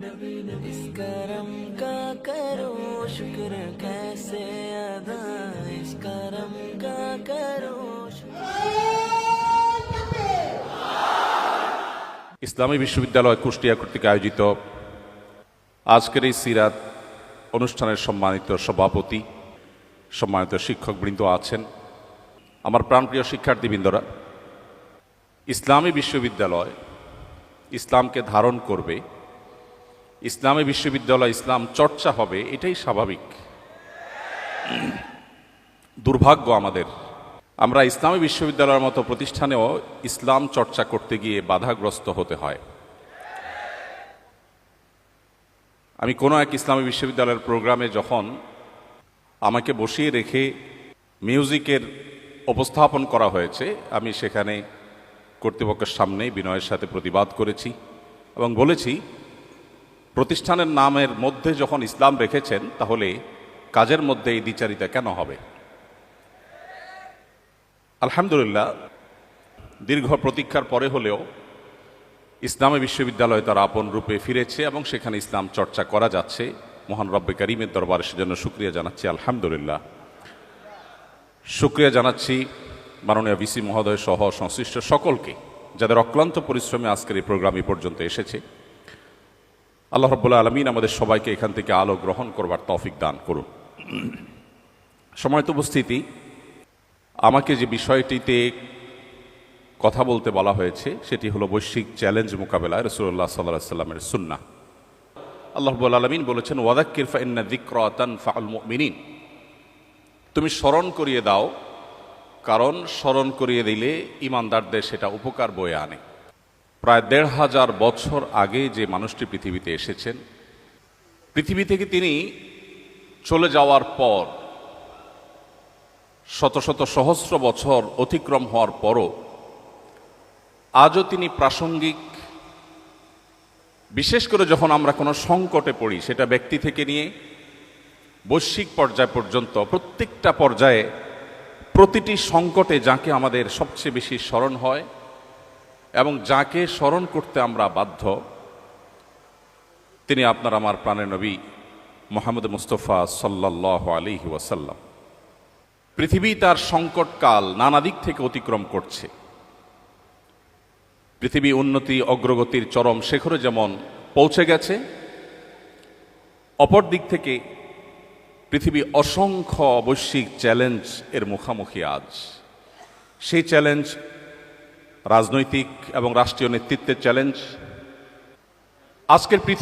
इस करम का करो शुक्र कैसे अदा, इस करम का करो ইসলামী বিশ্ববিদ্যালয় কুষ্টিয়া কর্তৃক আয়োজিত আজকের এই সিরাত অনুষ্ঠানের সম্মানিত সভাপতি, সম্মানিত শিক্ষকবৃন্দ আছেন, আমার প্রাণপ্রিয় শিক্ষার্থীবৃন্দরা, ইসলামী বিশ্ববিদ্যালয় ইসলামকে ধারণ করবে, ইসলামী বিশ্ববিদ্যালয় ইসলাম চর্চা হবে, এটাই স্বাভাবিক। দুর্ভাগ্য আমাদের, আমরা ইসলামী বিশ্ববিদ্যালয়ের মতো প্রতিষ্ঠানেও ইসলাম চর্চা করতে গিয়ে বাধাগ্রস্ত হতে হয়। আমি কোনো এক ইসলামী বিশ্ববিদ্যালয়ের প্রোগ্রামে যখন আমাকে বসিয়ে রেখে মিউজিকের উপস্থাপন করা হয়েছে, আমি সেখানে কর্তৃপক্ষের সামনে বিনয়ের সাথে প্রতিবাদ করেছি এবং বলেছি, প্রতিষ্ঠানের নামের মধ্যে যখন ইসলাম রেখেছেন, তাহলে কাজের মধ্যে এই দ্বিচারিতা কেন হবে? আলহামদুলিল্লাহ, দীর্ঘ প্রতীক্ষার পরে হলেও ইসলামী বিশ্ববিদ্যালয় তার আপন রূপে ফিরেছে এবং সেখানে ইসলাম চর্চা করা যাচ্ছে। মহান রব্বে কারিমের দরবারে সেজন্য শুকরিয়া জানাচ্ছি। আলহামদুলিল্লাহ, শুকরিয়া জানাচ্ছি মাননীয় ভিসি মহোদয় সহ সংশ্লিষ্ট সকলকে, যাদের অক্লান্ত পরিশ্রমে আজকের এই প্রোগ্রাম এই পর্যন্ত এসেছে। আল্লাহ রাব্বুল আলামিন আমাদের সবাইকে এখান থেকে আলো গ্রহণ করবার তৌফিক দান করুন। সম্মানিত উপস্থিতি, আমাকে যে বিষয়টিতে কথা বলতে বলা হয়েছে সেটি হলো বৈশ্বিক চ্যালেঞ্জ মোকাবেলায় রাসূলুল্লাহ সাল্লাল্লাহু আলাইহি ওয়াসাল্লামের সুন্নাহ। আল্লাহ রাব্বুল আলামিন বলেছেন, ওয়াযাক্কির ফাইন্না যিকরা তানফাউল মুমিনিন, তুমি স্মরণ করিয়ে দাও, কারণ স্মরণ করিয়ে দিলে ঈমানদারদের সেটা উপকার বয়ে আনে। প্রায় ১৫০০ বছর আগে যে মানুষটি পৃথিবীতে এসেছেন, পৃথিবী থেকে তিনি চলে যাওয়ার পর শত শত সহস্র বছর অতিক্রম হওয়ার পরও আজও তিনি প্রাসঙ্গিক। বিশেষ করে যখন আমরা কোনো সংকটে পড়ি, সেটা ব্যক্তি থেকে নিয়ে বৈশ্বিক পর্যায় পর্যন্ত, প্রত্যেকটা পর্যায়ে প্রতিটি সংকটে যাকে আমাদের সবচেয়ে বেশি স্মরণ হয় এবং যাকে স্মরণ করতে আমরা বাধ্য, তিনি আপনার আমার প্রাণের নবী মুহাম্মদ মুস্তাফা সাল্লাল্লাহু আলাইহি ওয়াসাল্লাম। পৃথিবী তার সংকটকাল নানা দিক থেকে অতিক্রম করছে। পৃথিবী উন্নতি অগ্রগতির চরম শিখরে যেমন পৌঁছে গেছে, অপর দিক থেকে পৃথিবী অসংখ্য বৈশ্বিক চ্যালেঞ্জ এর মুখোমুখি আজ। সেই চ্যালেঞ্জ রাজনৈতিক এবং রাষ্ট্রীয় নেতৃত্বের চ্যালেঞ্জ। আজকের পৃথিবী